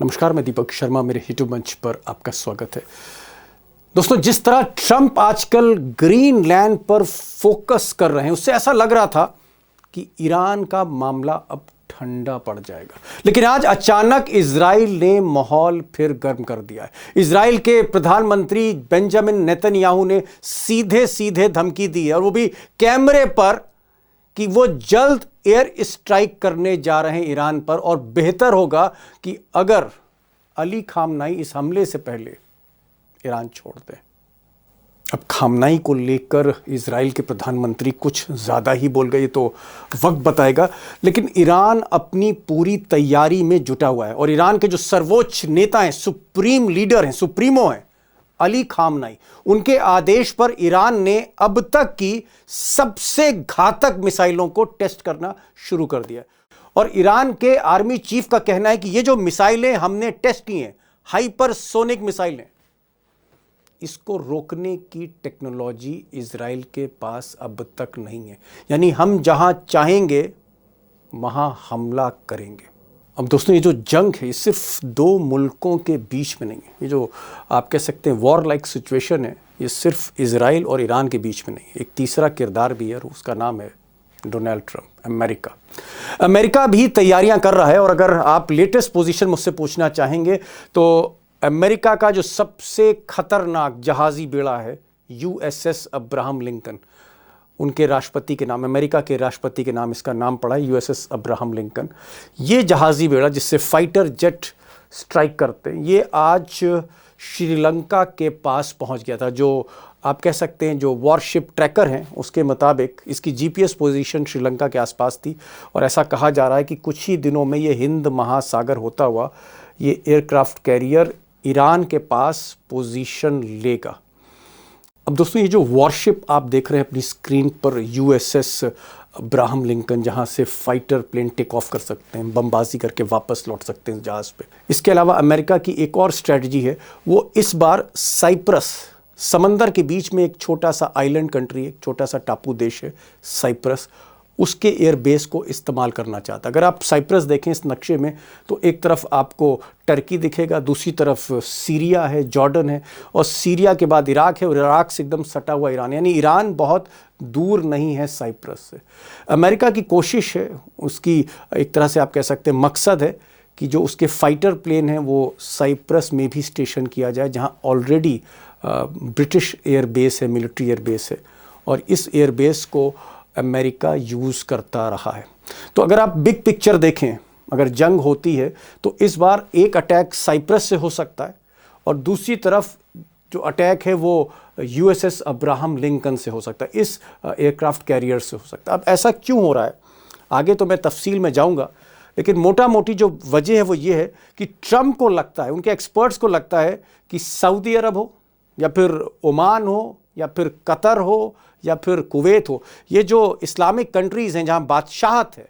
नमस्कार, मैं दीपक शर्मा, मेरे यूट्यूब मंच पर आपका स्वागत है। दोस्तों, जिस तरह ट्रंप आजकल ग्रीनलैंड पर फोकस कर रहे हैं, उससे ऐसा लग रहा था कि ईरान का मामला अब ठंडा पड़ जाएगा। लेकिन आज अचानक इजराइल ने माहौल फिर गर्म कर दिया है। इजराइल के प्रधानमंत्री बेंजामिन नेतन्याहू ने सीधे सीधे धमकी दी है, और वो भी कैमरे पर, कि वो जल्द एयर स्ट्राइक करने जा रहे हैं ईरान पर, और बेहतर होगा कि अगर अली खामनाई इस हमले से पहले ईरान छोड़ दें। अब खामनाई को लेकर इजराइल के प्रधानमंत्री कुछ ज़्यादा ही बोल गए, तो वक्त बताएगा। लेकिन ईरान अपनी पूरी तैयारी में जुटा हुआ है, और ईरान के जो सर्वोच्च नेता हैं, सुप्रीम लीडर हैं, सुप्रीमो हैं, अली खामनाई, उनके आदेश पर ईरान ने अब तक की सबसे घातक मिसाइलों को टेस्ट करना शुरू कर दिया। और ईरान के आर्मी चीफ का कहना है कि ये जो मिसाइलें हमने टेस्ट की हैं, हाइपरसोनिक मिसाइलें, इसको रोकने की टेक्नोलॉजी इजराइल के पास अब तक नहीं है। यानी हम जहां चाहेंगे वहां हमला करेंगे। अब दोस्तों, ये जो जंग है, ये सिर्फ दो मुल्कों के बीच में नहीं है। ये जो आप कह सकते हैं वॉर लाइक सिचुएशन है, ये सिर्फ इजराइल और ईरान के बीच में नहीं है। एक तीसरा किरदार भी है, और उसका नाम है डोनाल्ड ट्रंप, अमेरिका। अमेरिका भी तैयारियां कर रहा है। और अगर आप लेटेस्ट पोजीशन मुझसे पूछना चाहेंगे, तो अमेरिका का जो सबसे खतरनाक जहाज़ी बेड़ा है USS अब्राहम लिंकन, उनके राष्ट्रपति के नाम, अमेरिका के राष्ट्रपति के नाम इसका नाम पड़ा है, USS अब्राहम लिंकन। ये जहाज़ी बेड़ा जिससे फाइटर जेट स्ट्राइक करते हैं, ये आज श्रीलंका के पास पहुंच गया था। जो आप कह सकते हैं जो वॉरशिप ट्रैकर हैं, उसके मुताबिक इसकी GPS पोजीशन श्रीलंका के आसपास थी। और ऐसा कहा जा रहा है कि कुछ ही दिनों में ये हिंद महासागर होता हुआ ये एयरक्राफ्ट कैरियर ईरान के पास पोजीशन लेगा। अब दोस्तों, ये जो वॉरशिप आप देख रहे हैं अपनी स्क्रीन पर, USS अब्राहम लिंकन, जहां से फाइटर प्लेन टेक ऑफ कर सकते हैं, बमबाजी करके वापस लौट सकते हैं जहाज़ पे। इसके अलावा अमेरिका की एक और स्ट्रेटजी है, वो इस बार साइप्रस, समंदर के बीच में एक छोटा सा आइलैंड कंट्री, एक छोटा सा टापू देश है साइप्रस, उसके एयरबेस को इस्तेमाल करना चाहता है। अगर आप साइप्रस देखें इस नक्शे में, तो एक तरफ आपको टर्की दिखेगा, दूसरी तरफ सीरिया है, जॉर्डन है, और सीरिया के बाद इराक है, और इराक से एकदम सटा हुआ ईरान। यानी ईरान बहुत दूर नहीं है साइप्रस से। अमेरिका की कोशिश है, उसकी एक तरह से आप कह सकते हैं मकसद है, कि जो उसके फाइटर प्लेन हैं वो साइप्रस में भी स्टेशन किया जाए, जहाँ ऑलरेडी ब्रिटिश एयरबेस है, मिलिट्री एयरबेस है, और इस एयरबेस को अमेरिका यूज़ करता रहा है। तो अगर आप बिग पिक्चर देखें, अगर जंग होती है तो इस बार एक अटैक साइप्रस से हो सकता है, और दूसरी तरफ जो अटैक है वो USS अब्राहम लिंकन से हो सकता है, इस एयरक्राफ्ट कैरियर से हो सकता है। अब ऐसा क्यों हो रहा है, आगे तो मैं तफसील में जाऊंगा, लेकिन मोटा मोटी जो वजह है वो ये है कि ट्रंप को लगता है, उनके एक्सपर्ट्स को लगता है कि सऊदी अरब हो, या फिर ओमान हो, या फिर कतर हो, या फिर कुवैत हो, ये जो इस्लामिक कंट्रीज़ हैं जहां बादशाहत है,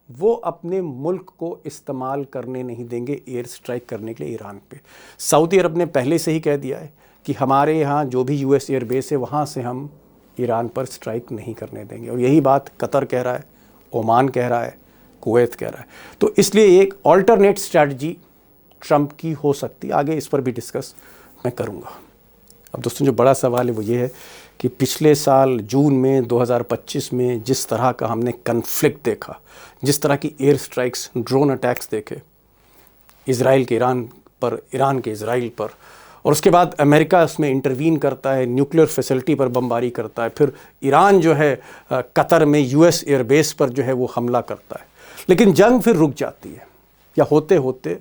वो अपने मुल्क को इस्तेमाल करने नहीं देंगे एयर स्ट्राइक करने के लिए ईरान पे। सऊदी अरब ने पहले से ही कह दिया है कि हमारे यहाँ जो भी US एयरबेस है, वहाँ से हम ईरान पर स्ट्राइक नहीं करने देंगे। और यही बात कतर कह रहा है, ओमान कह रहा है, कुवैत कह रहा है। तो इसलिए एक ऑल्टरनेट स्ट्रैटेजी ट्रंप की हो सकती है। आगे इस पर भी डिस्कस मैं करूँगा। अब दोस्तों, जो बड़ा सवाल है वो ये है कि पिछले साल जून में 2025 में जिस तरह का हमने कन्फ्लिक्ट देखा, जिस तरह की एयर स्ट्राइक्स, ड्रोन अटैक्स देखे, इजराइल के ईरान पर, ईरान के इजराइल पर, और उसके बाद अमेरिका उसमें इंटरवीन करता है, न्यूक्लियर फैसिलिटी पर बमबारी करता है, फिर ईरान जो है कतर में US एयरबेस पर जो है वो हमला करता है, लेकिन जंग फिर रुक जाती है, या होते होते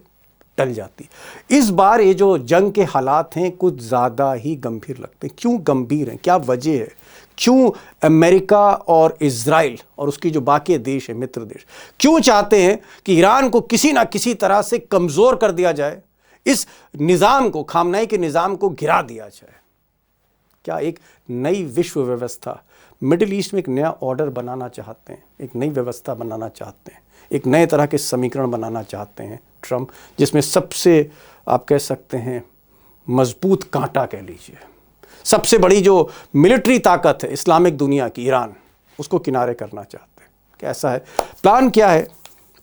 टल जाती। इस बार ये जो जंग के हालात हैं कुछ ज़्यादा ही गंभीर लगते हैं। क्यों गंभीर हैं, क्या वजह है, क्यों अमेरिका और इजराइल और उसकी जो बाकी देश है, मित्र देश, क्यों चाहते हैं कि ईरान को किसी ना किसी तरह से कमज़ोर कर दिया जाए, इस निज़ाम को, खामनाई के निज़ाम को गिरा दिया जाए? क्या एक नई विश्व व्यवस्था, मिडिल ईस्ट में एक नया ऑर्डर बनाना चाहते हैं, एक नई व्यवस्था बनाना चाहते हैं, एक नए तरह के समीकरण बनाना चाहते हैं ट्रंप, जिसमें सबसे आप कह सकते हैं मजबूत कांटा कह लीजिए, सबसे बड़ी जो मिलिट्री ताकत है इस्लामिक दुनिया की, ईरान, उसको किनारे करना चाहते हैं? कैसा है प्लान, क्या है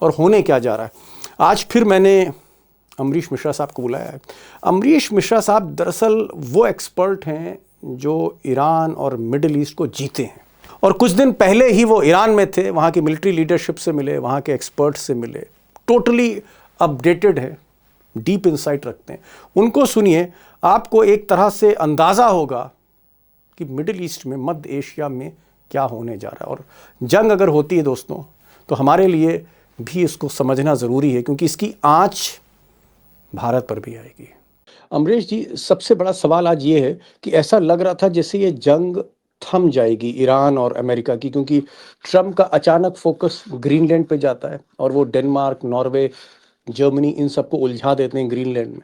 और होने क्या जा रहा है? आज फिर मैंने अमरीश मिश्रा साहब को बुलाया है। अमरीश मिश्रा साहब दरअसल वो एक्सपर्ट हैं जो ईरान और मिडिल ईस्ट को जीते हैं, और कुछ दिन पहले ही वो ईरान में थे, वहाँ की मिलिट्री लीडरशिप से मिले, वहाँ के एक्सपर्ट से मिले, टोटली अपडेटेड है, डीप इंसाइट रखते हैं। उनको सुनिए, आपको एक तरह से अंदाज़ा होगा कि मिडिल ईस्ट में, मध्य एशिया में क्या होने जा रहा है। और जंग अगर होती है दोस्तों, तो हमारे लिए भी इसको समझना ज़रूरी है, क्योंकि इसकी आँच भारत पर भी आएगी। अमरीश जी, सबसे बड़ा सवाल आज ये है कि ऐसा लग रहा था जैसे ये जंग थम जाएगी ईरान और अमेरिका की, क्योंकि ट्रम्प का अचानक फोकस ग्रीनलैंड पे जाता है और वो डेनमार्क, नॉर्वे, जर्मनी इन सबको उलझा देते हैं ग्रीनलैंड में।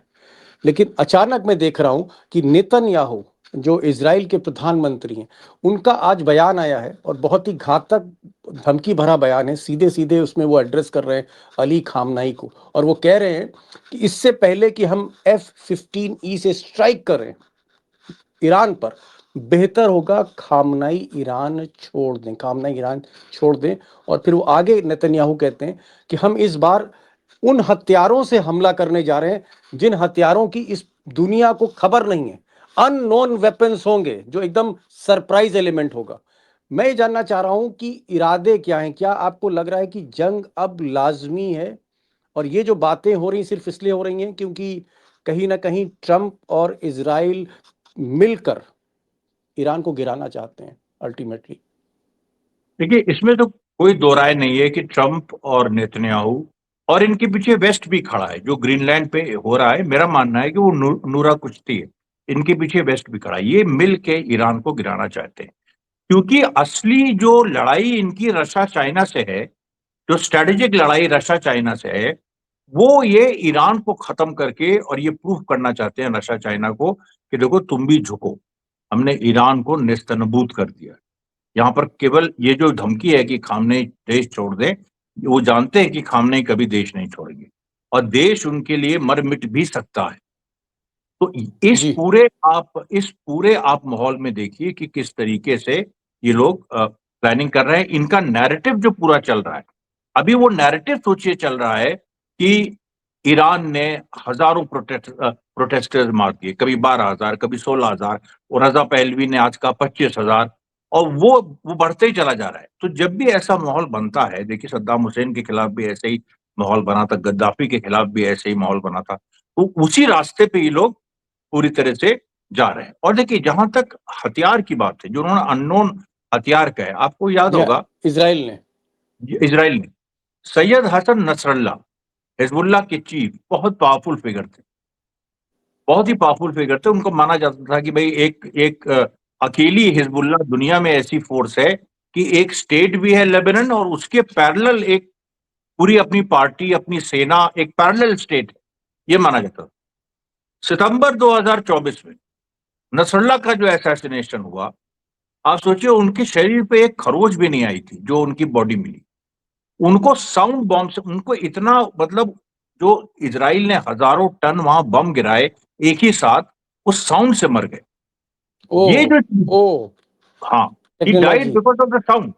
लेकिन अचानक मैं देख रहा हूं कि नेतन्याहू, जो इजराइल के प्रधानमंत्री हैं, उनका आज बयान आया है और बहुत ही घातक धमकी भरा बयान है। सीधे सीधे उसमें वो एड्रेस कर रहे हैं अली खामनाई को, और वो कह रहे हैं कि इससे पहले कि हम F-15E से स्ट्राइक करें ईरान पर, बेहतर होगा खामनाई ईरान छोड़ दें, खामनाई ईरान छोड़ दें। और फिर वो आगे नेतन्याहू कहते हैं कि हम इस बार उन हथियारों से हमला करने जा रहे हैं जिन हथियारों की इस दुनिया को खबर नहीं है। अननोन वेपन्स होंगे, जो एकदम सरप्राइज एलिमेंट होगा। मैं ये जानना चाह रहा हूं कि इरादे क्या हैं। क्या आपको लग रहा है कि जंग अब लाजमी है, और ये जो बातें हो रही सिर्फ इसलिए हो रही हैं क्योंकि कहीं ना कहीं ट्रंप और इजराइल मिलकर ईरान को गिराना चाहते हैं अल्टीमेटली? देखिए, इसमें तो कोई दो राय नहीं है कि ट्रंप और नेतन्याहू और इनके पीछे वेस्ट भी खड़ा है। जो ग्रीनलैंड पे हो रहा है, मेरा मानना है कि वो नूरा कुश्ती है। इनके पीछे वेस्ट भी खड़ा है। ये मिल के ईरान को गिराना चाहते हैं, क्योंकि असली जो लड़ाई इनकी रशिया चाइना से है, जो स्ट्रेटेजिक लड़ाई रशिया चाइना से है, वो ये ईरान को खत्म करके और ये प्रूफ करना चाहते हैं रशिया चाइना को कि देखो तुम भी झुको, हमने ईरान को नेस्तनाबूद कर दिया। यहाँ पर केवल ये जो धमकी है कि खामनेई देश छोड़ दें, वो जानते हैं कि खामनेई कभी देश नहीं छोड़ेंगे और देश उनके लिए मर मिट भी सकता है। तो जी इस पूरे आप माहौल में देखिए कि किस तरीके से ये लोग प्लानिंग कर रहे हैं। इनका नैरेटिव जो पूरा चल रहा है, अभी वो नैरेटिव सोचिए चल रहा है कि ईरान ने हजारों प्रोटेस्टर्स मार दिए, कभी 12,000, कभी 16,000, और रजा पहलवी ने आज कहा 25,000, और वो बढ़ते ही चला जा रहा है। तो जब भी ऐसा माहौल बनता है, देखिए सद्दाम हुसैन के खिलाफ भी ऐसे ही माहौल बना था, गद्दाफी के खिलाफ भी ऐसे ही माहौल बना था, तो उसी रास्ते पे ये लोग पूरी तरह से जा रहे हैं। और देखिए, जहां तक हथियार की बात है, जो उन्होंने अननोन हथियार का है, आपको याद जी होगा इजराइल ने। इजराइल ने सैयद हसन नसरल्ला, हिजबुल्लाह के चीफ, बहुत पावरफुल फिगर थे, बहुत ही पावरफुल फिगर थे। उनको माना जाता था कि भाई एक एक अकेली हिजबुल्लाह दुनिया में ऐसी फोर्स है कि एक स्टेट भी है लेबनान, और उसके पैरेलल एक पूरी अपनी पार्टी, अपनी सेना, एक पैरेलल स्टेट है, ये माना जाता था। सितंबर 2024 में नसरल्ला का जो असैसिनेशन हुआ, आप सोचिए उनके शरीर पे एक खरोच भी नहीं आई थी जो उनकी बॉडी मिली। उनको साउंड बॉम्ब से, उनको इतना, मतलब जो इजराइल ने हजारों टन वहां बम गिराए एक ही साथ, उस साउंड से मर गए। ओ ये जो, ओ हाँ, he died technology. Because of the sound.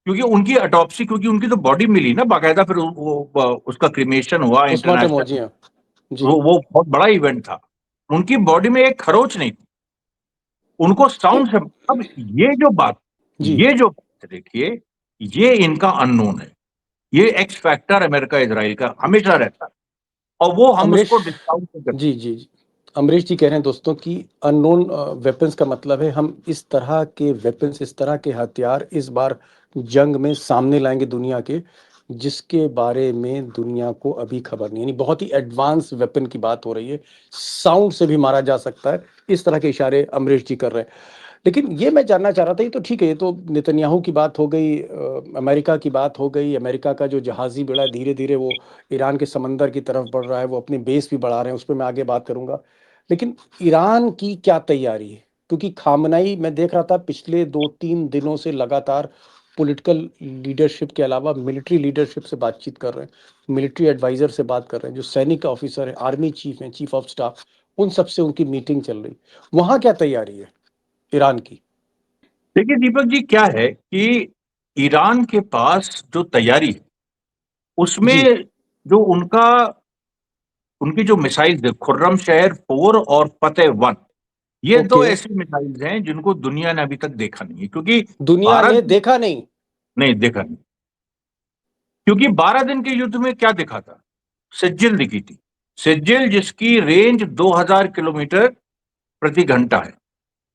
क्योंकि उनकी ऑटोप्सी, क्योंकि उनकी तो बॉडी मिली ना बाकायदा, फिर उसका क्रिमेशन हुआ पोस्टमार्टम हो जी, इंटरनेशनल। हाँ जी। वो बहुत बड़ा इवेंट था। उनकी बॉडी में एक खरोच नहीं थी, उनको तो साउंड से। अब ये जो बात, जी, ये जो बात देखिए, ये इनका अननोन है। ये एक्स फैक्टर अमेरिका इजराइल का हमेशा रहता है, और वो हम अमरीश उसको डिस्काउंट नहीं करते। जी जी जी, अमरीश जी कह रहे हैं दोस्तों कि अननोन वेपन्स का मतलब है हम इस तरह के वेपन्स, इस तरह के हथियार इस बार जंग में सामने लाएंगे दुनिया के, जिसके बारे में दुनिया को अभी खबर नहीं। यानी बहुत ही एडवांस वेपन की बात हो रही है, साउंड से भी मारा जा सकता है, इस तरह के इशारे अमरीश जी कर रहे हैं। लेकिन ये मैं जानना चाह रहा था, ये तो ठीक है, ये तो नेतन्याहू की बात हो गई, अमेरिका की बात हो गई। अमेरिका का जो जहाजी बेड़ा धीरे धीरे वो ईरान के समंदर की तरफ बढ़ रहा है, वो अपनी बेस भी बढ़ा रहे हैं, उस पर मैं आगे बात करूंगा। लेकिन ईरान की क्या तैयारी है? क्योंकि खामनाई, मैं देख रहा था पिछले 2-3 दिनों से लगातार पॉलिटिकल लीडरशिप के अलावा मिलिट्री लीडरशिप से बातचीत कर रहे हैं, मिलिट्री एडवाइजर से बात कर रहे हैं, जो सैनिक ऑफिसर है, आर्मी चीफ हैं, चीफ ऑफ स्टाफ, उन सबसे उनकी मीटिंग चल रही। वहां क्या तैयारी है ईरान की? देखिए दीपक जी, क्या है कि ईरान के पास जो तैयारी है, उसमें जी जो उनका उनकी जो मिसाइल है खुर्रम शहर 4 और फतेह 1, ये दो ओके। ऐसी मिसाइल्स हैं जिनको दुनिया ने अभी तक देखा नहीं है, क्योंकि दुनिया ने भारत देखा नहीं। नहीं देखा नहीं, क्योंकि 12 दिन के युद्ध में क्या दिखा था? सिज्जिल दिखी थी। सिज्जिल जिसकी रेंज 2000 किलोमीटर प्रति घंटा है,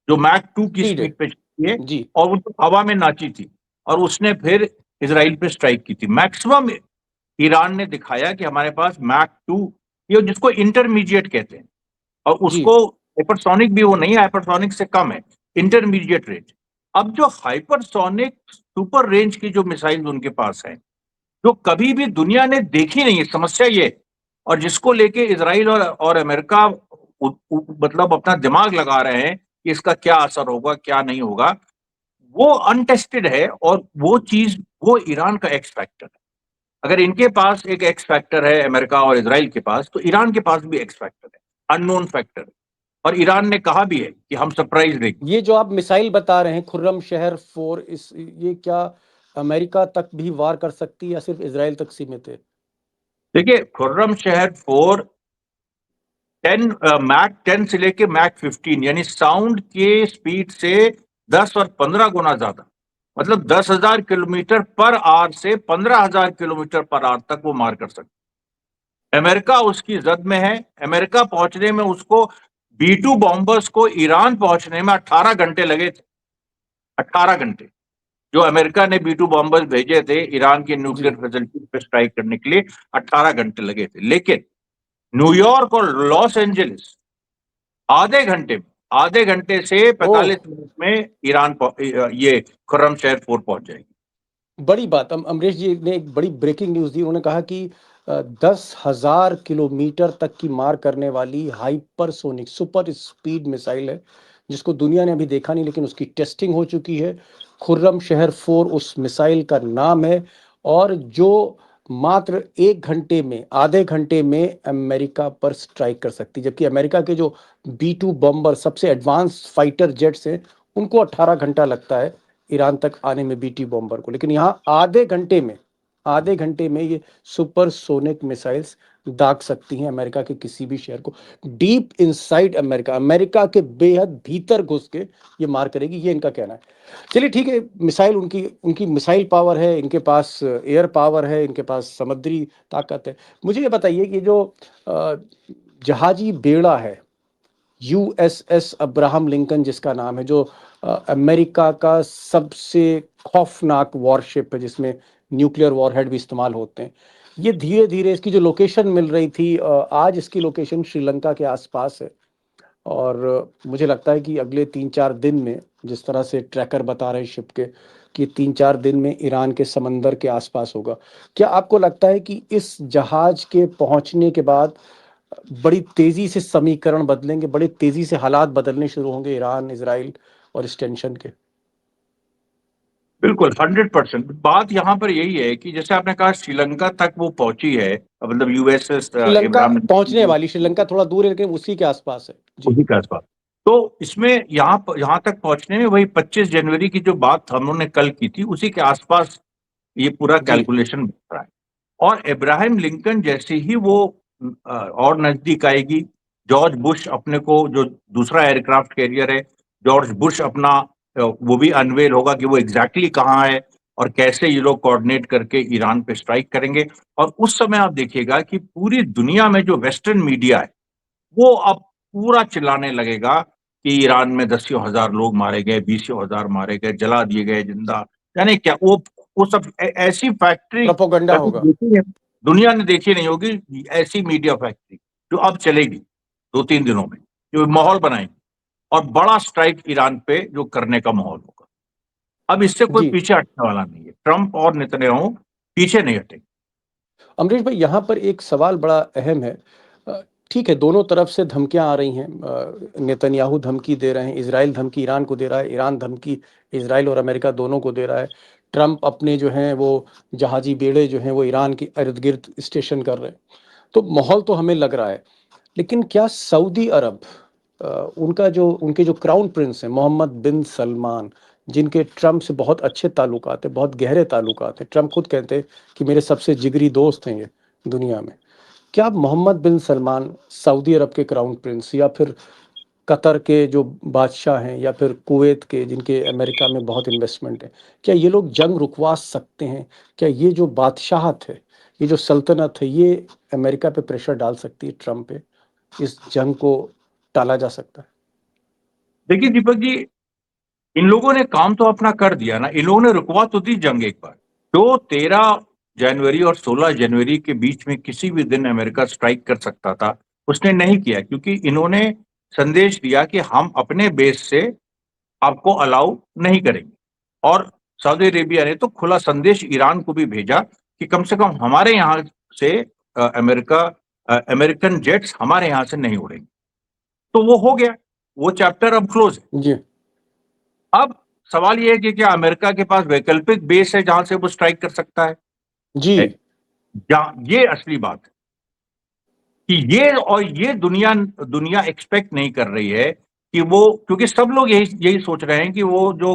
जो मैक 2 की स्पीड है। स्पीड पे चलती है, जी। और वो तो हवा में नाची थी, और उसने फिर इसराइल पे स्ट्राइक की थी। मैक्सिमम ईरान ने दिखाया कि हमारे पास मैक 2, ये जिसको इंटरमीडिएट कहते हैं, और जी। उसको हाइपरसोनिक भी वो नहीं है, हाइपरसोनिक से कम है, इंटरमीडिएट रेंज। अब जो हाइपरसोनिक सुपर रेंज की जो मिसाइल उनके पास है, जो कभी भी दुनिया ने देखी नहीं है, समस्या ये, और जिसको लेके इसराइल और अमेरिका मतलब अपना दिमाग लगा रहे हैं कि इसका क्या असर होगा क्या नहीं होगा, वो अनटेस्टेड है, और वो चीज वो ईरान का एक्स फैक्टर है। अगर इनके पास एक एक्स फैक्टर है अमेरिका और इसराइल के पास, तो ईरान के पास भी एक्स फैक्टर है, अननोन फैक्टर है। और ईरान ने कहा भी है कि हम सरप्राइज देंगे। ये जो आप मिसाइल बता रहे हैं खुर्रम शहर 4, ये क्या अमेरिका तक भी वार कर सकती है या सिर्फ इजराइल तक सीमित है? देखिए, खुर्रम शहर 4 मैक 10 से लेके मैक 15, यानी साउंड के स्पीड से 10 और 15 गुना ज्यादा, मतलब 10,000 किलोमीटर पर आवर से 15,000 किलोमीटर पर आवर तक वो मार कर सकता है। अमेरिका उसकी जद में है। अमेरिका पहुंचने में उसको B2 बॉम्बर्स को ईरान पहुंचने में 18 घंटे लगे थे। 18 घंटे जो अमेरिका ने B2 बॉम्बर्स भेजे थे ईरान के जी। न्यूक्लियर फैसिलिटी पे स्ट्राइक करने के लिए, 18 घंटे लगे थे। लेकिन न्यूयॉर्क और लॉस एंजलिस आधे घंटे से ओह, 45 मिनट में ये खुर्रम शहर 4 पहुंच जाएगी। बड़ी बात। अमरीश जी ने एक बड़ी ब्रेकिंग न्यूज़ दी। उन्होंने कहा कि 10,000 किलोमीटर तक की मार करने वाली हाइपरसोनिक सुपर स्पीड मिसाइल है, जिसको दुनिया ने अभी देखा नहीं, लेकिन उसकी टेस्टिंग हो चुकी है। खुर्रम शहर 4 उस मिसाइल का नाम है, और जो मात्र 1 घंटे में, आधे घंटे में अमेरिका पर स्ट्राइक कर सकती है। जबकि अमेरिका के जो B2 बॉम्बर सबसे एडवांस फाइटर जेट्स हैं, उनको 18 घंटा लगता है ईरान तक आने में B2 बॉम्बर को, लेकिन यहाँ आधे घंटे में ये सुपरसोनिक मिसाइल्स दाग सकती हैं अमेरिका के किसी भी शहर को। डीप इनसाइड अमेरिका के बेहद भीतर घुस के ये मार करेगी, ये इनका कहना है। चलिए ठीक है, मिसाइल उनकी उनकी मिसाइल पावर है, इनके पास एयर पावर है, इनके पास समुद्री ताकत है। मुझे ये बताइए कि जो जहाजी बेड़ा है USS अब्राहम लिंकन जिसका नाम है, जो अमेरिका का सबसे खौफनाक वॉरशिप है, जिसमें न्यूक्लियर वॉरहेड भी इस्तेमाल होते हैं, ये धीरे धीरे इसकी जो लोकेशन मिल रही थी, आज इसकी लोकेशन श्रीलंका के आसपास है। और मुझे लगता है कि अगले 3-4 दिन में, जिस तरह से ट्रैकर बता रहे शिप के, कि 3-4 दिन में ईरान के समंदर के आसपास होगा। क्या आपको लगता है कि इस जहाज के पहुंचने के बाद बड़ी तेजी से समीकरण बदलेंगे, बड़ी तेजी से हालात बदलने शुरू होंगे ईरान, इजराइल और इस टेंशन के? बिल्कुल 100%। बात यहाँ पर यही है कि जैसे आपने कहा श्रीलंका तक वो पहुंची है, मतलब USS श्रीलंका इब्राहिम, पहुंचने वाली, श्रीलंका थोड़ा दूर है लेकिन उसी के आसपास है जी। उसी के आसपास। तो इसमें यहाँ तक पहुंचने में वही 25 जनवरी की जो बात हम लोगों ने कल की थी, उसी के आसपास ये पूरा जी। कैलकुलेशन बन रहा है। और इब्राहिम लिंकन जैसे ही वो और नजदीक आएगी, जॉर्ज बुश अपने को, जो दूसरा एयरक्राफ्ट कैरियर है, जॉर्ज बुश अपना वो भी अनवेल होगा कि वो एग्जैक्टली कहाँ है और कैसे ये लोग कोऑर्डिनेट करके ईरान पे स्ट्राइक करेंगे। और उस समय आप देखिएगा कि पूरी दुनिया में जो वेस्टर्न मीडिया है, वो अब पूरा चिल्लाने लगेगा कि ईरान में 10 हजार लोग मारे गए, 20 हजार मारे गए, जला दिए गए जिंदा, यानी क्या वो सब ऐसी फैक्ट्री प्रोपोगंडा कभी होगा। देखी है दुनिया ने, देखी नहीं होगी ऐसी मीडिया फैक्ट्री जो अब चलेगी 2-3 दिनों में, जो माहौल बनाएंगे और बड़ा स्ट्राइक ईरान पे जो करने का माहौल होगा। अब इससे कोई जी। पीछे हटने वाला नहीं है, ट्रंप और नेतन्याहू पीछे नहीं हटेंगे। अमरीश भाई, यहाँ पर एक सवाल बड़ा अहम है। ठीक है, दोनों तरफ से धमकियां आ रही हैं। नेतन्याहू धमकी दे रहे हैं, इजराइल धमकी ईरान को दे रहा है, ईरान धमकी इजराइल और अमेरिका दोनों को दे रहा है। ट्रंप अपने जो हैं वो जहाजी बेड़े जो हैं वो ईरान के इर्द गिर्द स्टेशन कर रहे हैं। तो माहौल तो हमें लग रहा है, लेकिन क्या सऊदी अरब, उनके जो क्राउन प्रिंस हैं मोहम्मद बिन सलमान, जिनके ट्रंप से बहुत अच्छे ताल्लुकात हैं, बहुत गहरे ताल्लुकात हैं, ट्रंप खुद कहते हैं कि मेरे सबसे जिगरी दोस्त हैं ये दुनिया में, क्या मोहम्मद बिन सलमान, सऊदी अरब के क्राउन प्रिंस, या फिर कतर के जो बादशाह हैं, या फिर कुवैत के जिनके अमेरिका में बहुत इन्वेस्टमेंट है, क्या ये लोग जंग रुकवा सकते हैं? क्या ये जो बादशाहत है, ये जो सल्तनत है, ये अमेरिका पे प्रेशर डाल सकती है ट्रम्प पे? इस जंग को टाला जा सकता है? देखिए दीपक जी, इन लोगों ने काम तो अपना कर दिया ना, इन लोगों ने रुकवा तो दी जंग एक बार। तो 13 जनवरी और 16 जनवरी के बीच में किसी भी दिन अमेरिका स्ट्राइक कर सकता था, उसने नहीं किया, क्योंकि इन्होंने संदेश दिया कि हम अपने बेस से आपको अलाउ नहीं करेंगे। और सऊदी अरेबिया ने तो खुला संदेश ईरान को भी भेजा कि कम से कम हमारे यहाँ से अमेरिकन जेट्स हमारे यहाँ से नहीं उड़ेंगे। तो वो हो गया, वो चैप्टर अब क्लोज है। जी अब सवाल ये है कि क्या अमेरिका के पास वैकल्पिक बेस है जहां से वो स्ट्राइक कर सकता है? जी जहां ये असली बात है कि ये दुनिया दुनिया एक्सपेक्ट नहीं कर रही है कि वो, क्योंकि सब लोग यही यही सोच रहे हैं कि वो जो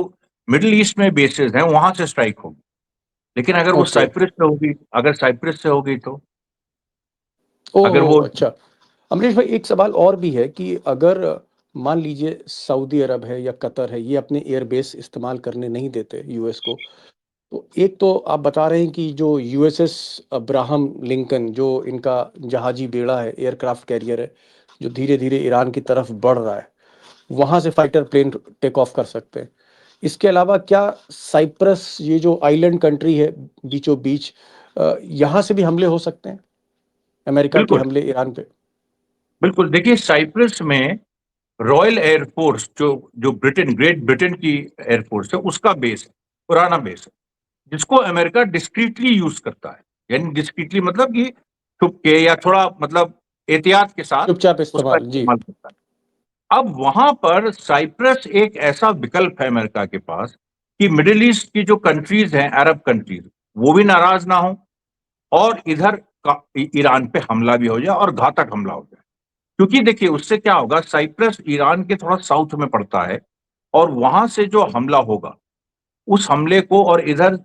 मिडिल ईस्ट में बेसेस हैं वहां से स्ट्राइक होगी। लेकिन अगर वो ओके। साइप्रस से होगी, अगर साइप्रस से होगी तो अगर वो, ओह अच्छा। अमरीश भाई, एक सवाल और भी है कि अगर मान लीजिए सऊदी अरब है या कतर है, ये अपने एयरबेस इस्तेमाल करने नहीं देते यूएस को, तो एक तो आप बता रहे हैं कि जो यूएसएस अब्राहम लिंकन, जो इनका जहाजी बेड़ा है, एयरक्राफ्ट कैरियर है, जो धीरे धीरे ईरान की तरफ बढ़ रहा है, वहां से फाइटर प्लेन टेक ऑफ कर सकते हैं। इसके अलावा क्या साइप्रस, ये जो आइलैंड कंट्री है बीचों बीच, यहाँ से भी हमले हो सकते हैं, अमेरिका के बिल्कुल हमले ईरान पे? बिल्कुल। देखिए साइप्रस में रॉयल एयरफोर्स, जो जो ग्रेट ब्रिटेन की एयरफोर्स है, उसका बेस है, पुराना बेस है, जिसको अमेरिका डिस्क्रीटली यूज करता है। यानी डिस्क्रीटली मतलब कि छुप के या थोड़ा मतलब एहतियात के साथ चुपचाप उसका इस्तेमाल, जी। इस्तेमाल करता है। अब वहां पर साइप्रस एक ऐसा विकल्प है अमेरिका के पास कि मिडिल ईस्ट की जो कंट्रीज हैं, अरब कंट्रीज, वो भी नाराज ना हो और इधर का ईरान पे हमला भी हो जाए और घातक हमला हो जाए। क्योंकि देखिए उससे क्या होगा, साइप्रस ईरान के थोड़ा साउथ में पड़ता है, और वहां से जो हमला होगा उस हमले को, और इधर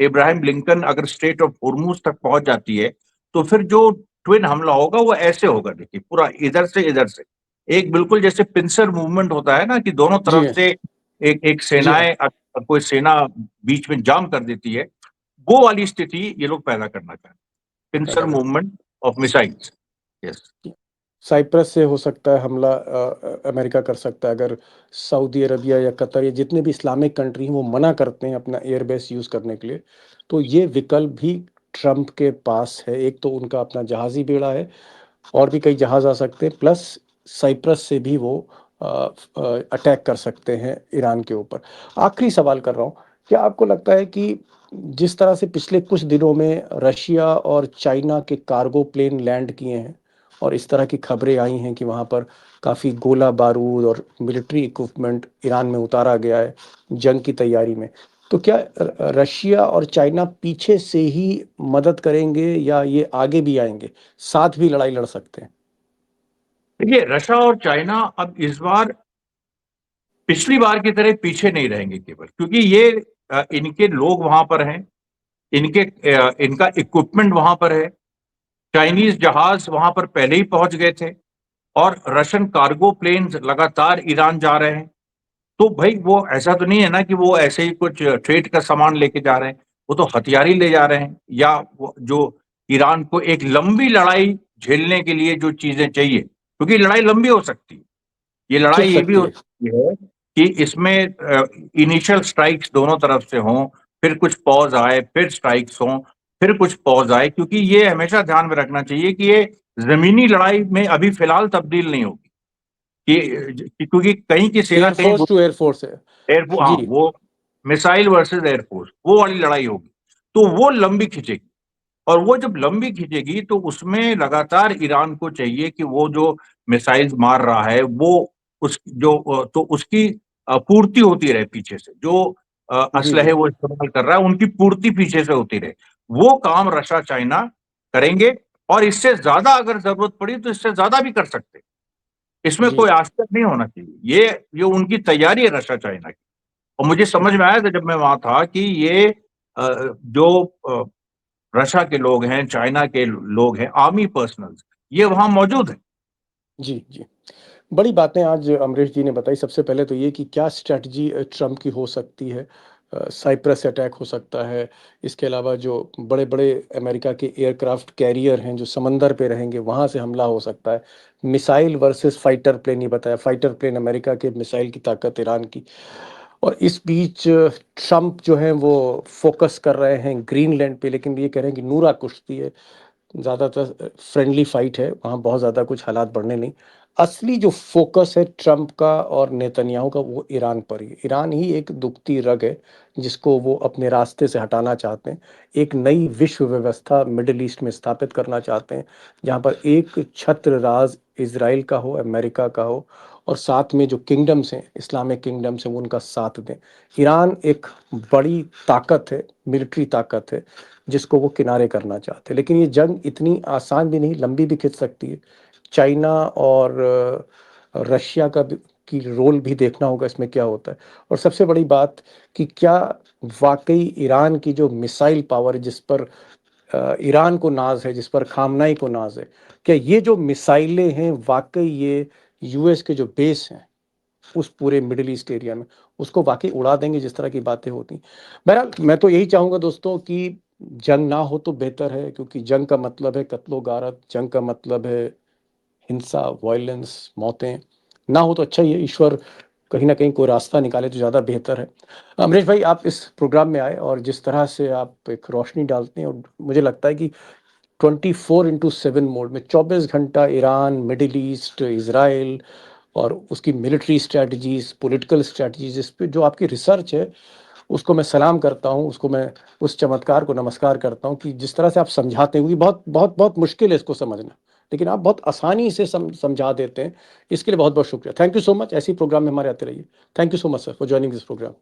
इब्राहिम लिंकन अगर स्ट्रेट ऑफ होर्मुज तक पहुंच जाती है, तो फिर जो ट्विन हमला होगा वो ऐसे होगा, देखिए पूरा इधर से एक बिल्कुल जैसे पिंसर मूवमेंट होता है ना, कि दोनों जी तरफ से एक एक जी हाँ। सेनाएं, कोई सेना बीच में जाम कर देती है, वो वाली स्थिति ये लोग पैदा करना चाहते हैं, पिंसर पैदा कर movement of missiles. Yes. Cyprus से हो सकता है हमला, अमेरिका कर सकता है अगर सऊदी अरबिया या कतर या जितने भी इस्लामिक कंट्री हैं वो मना करते हैं अपना एयरबेस यूज़ करने के लिए। तो ये विकल्प भी ट्रम्प के पास है। एक तो उनका अपना जहाज़ी बेड़ा है, और भी कई जहाज़ आ सकते हैं, प्लस साइप्रस से भी वो अटैक कर सकते हैं ईरान के ऊपर। आखिरी सवाल कर रहा हूँ, क्या आपको लगता है कि जिस तरह से पिछले कुछ दिनों में रशिया और चाइना के कार्गो प्लेन लैंड किए हैं, और इस तरह की खबरें आई हैं कि वहाँ पर काफ़ी गोला बारूद और मिलिट्री इक्विपमेंट ईरान में उतारा गया है जंग की तैयारी में, तो क्या रशिया और चाइना पीछे से ही मदद करेंगे, या ये आगे भी आएंगे, साथ भी लड़ाई लड़ सकते हैं? देखिए रशिया और चाइना अब इस बार पिछली बार की तरह पीछे नहीं रहेंगे केवल, क्योंकि ये इनके लोग वहां पर हैं, इनका इक्विपमेंट वहां पर है, चाइनीज जहाज वहां पर पहले ही पहुंच गए थे, और रशियन कार्गो प्लेन्स लगातार ईरान जा रहे हैं। तो भाई वो ऐसा तो नहीं है ना कि वो ऐसे ही कुछ ट्रेड का सामान लेके जा रहे हैं, वो तो हथियार ही ले जा रहे हैं, या जो ईरान को एक लंबी लड़ाई झेलने के लिए जो चीजें चाहिए, क्योंकि लड़ाई लंबी हो सकती है। ये छिप लड़ाई ये भी सकती हो है। सकती है कि इसमें इनिशियल स्ट्राइक्स दोनों तरफ से हों, फिर कुछ पॉज आए, फिर स्ट्राइक्स हों, फिर कुछ पॉज आए, क्योंकि ये हमेशा ध्यान में रखना चाहिए कि ये जमीनी लड़ाई में अभी फिलहाल तब्दील नहीं होगी, क्योंकि कहीं की सेना कहीं, एयरफोर्स टू एयरफोर्स है। एयरफोर्स, हाँ, जी वो मिसाइल वर्सेस एयरफोर्स, वो वाली लड़ाई होगी। तो वो लंबी खिंचेगी, और वो जब लंबी खिंचेगी तो उसमें लगातार ईरान को चाहिए कि वो जो मिसाइल्स मार रहा है वो तो उसकी पूर्ति होती रहे पीछे से, जो जी जी असलहे वो इस्तेमाल कर रहा है उनकी पूर्ति पीछे से होती रहे। वो काम रशिया चाइना करेंगे, और इससे ज्यादा अगर जरूरत पड़ी तो इससे ज्यादा भी कर सकते हैं। इसमें जी कोई आश्चर्य नहीं होना चाहिए, ये उनकी तैयारी है रशिया चाइना की। और मुझे समझ में आया था जब मैं वहां था कि ये जो रशिया के लोग हैं, चाइना के लोग हैं, आर्मी पर्सनल्स, ये वहां मौजूद है। जी, जी। बड़ी बातें आज अमरीश जी ने बताई। सबसे पहले तो ये कि क्या स्ट्रैटेजी ट्रंप की हो सकती है। साइप्रस अटैक हो सकता है। इसके अलावा जो बड़े-बड़े अमेरिका के एयरक्राफ्ट कैरियर हैं, जो समंदर पे रहेंगे, वहाँ से हमला हो सकता है। मिसाइल वर्सेस फाइटर प्लेन, ये बताया। फाइटर प्लेन अमेरिका के, मिसाइल की ताकत ईरान की। और इस बीच ट्रंप जो हैं वो फ़ोकस कर रहे हैं ग्रीनलैंड पे, लेकिन ये कह रहे हैं कि नूरा कुश्ती है। ज़्यादातर फ्रेंडली फाइट है, वहाँ बहुत ज़्यादा कुछ हालात बढ़ने नहीं। असली जो फ़ोकस है ट्रंप का और नेतन्याहू का, वो ईरान पर ही है। ईरान ही एक दुखती रग है, जिसको वो अपने रास्ते से हटाना चाहते हैं। एक नई विश्व व्यवस्था मिडल ईस्ट में स्थापित करना चाहते हैं, जहाँ पर एक छत्र राज इज़राइल का हो, अमेरिका का हो, और साथ में जो किंगडम्स हैं, इस्लामिक किंगडम्स हैं, वो उनका साथ दें। ईरान एक बड़ी ताकत है, मिलिट्री ताकत है, जिसको वो किनारे करना चाहते हैं। लेकिन ये जंग इतनी आसान भी नहीं, लंबी भी खिंच सकती है। चाइना और रशिया का भी की रोल भी देखना होगा इसमें क्या होता है। और सबसे बड़ी बात कि क्या वाक़ई ईरान की जो मिसाइल पावर है, जिस पर ईरान को नाज़ है, जिस पर ख़ामनाई को नाज़ है, क्या ये जो मिसाइलें हैं वाक़ई ये यूएस के जो बेस हैं उस पूरे मिडिल ईस्ट एरिया में, उसको वाक़ई उड़ा देंगे जिस तरह की बातें होती हैं। बहरहाल मैं तो यही चाहूँगा दोस्तों कि जंग ना हो तो बेहतर है, क्योंकि जंग का मतलब है कत्लो-गारत, जंग का मतलब है हिंसा, वॉयलेंस, मौतें। ना हो तो अच्छा ही है, ईश्वर कहीं न कहीं कोई रास्ता निकाले तो ज़्यादा बेहतर है। अमरीश भाई, आप इस प्रोग्राम में आए और जिस तरह से आप एक रोशनी डालते हैं, और मुझे लगता है कि 24/7 मोड में 24 घंटा ईरान, मिडल ईस्ट, इज़राइल और उसकी मिलिट्री स्ट्रैटेजीज़, पॉलिटिकल स्ट्रैटेजीज़, इस पे जो आपकी रिसर्च है, उसको मैं सलाम करता हूँ, उसको मैं उस चमत्कार को नमस्कार करता हूँ कि जिस तरह से आप समझाते हैं, क्योंकि बहुत बहुत बहुत मुश्किल है इसको समझना, लेकिन आप बहुत आसानी से समझा देते हैं। इसके लिए बहुत बहुत शुक्रिया। Thank you so much. ऐसे ही प्रोग्राम में हमारे आते रहिए। Thank you so much sir for joining this programme.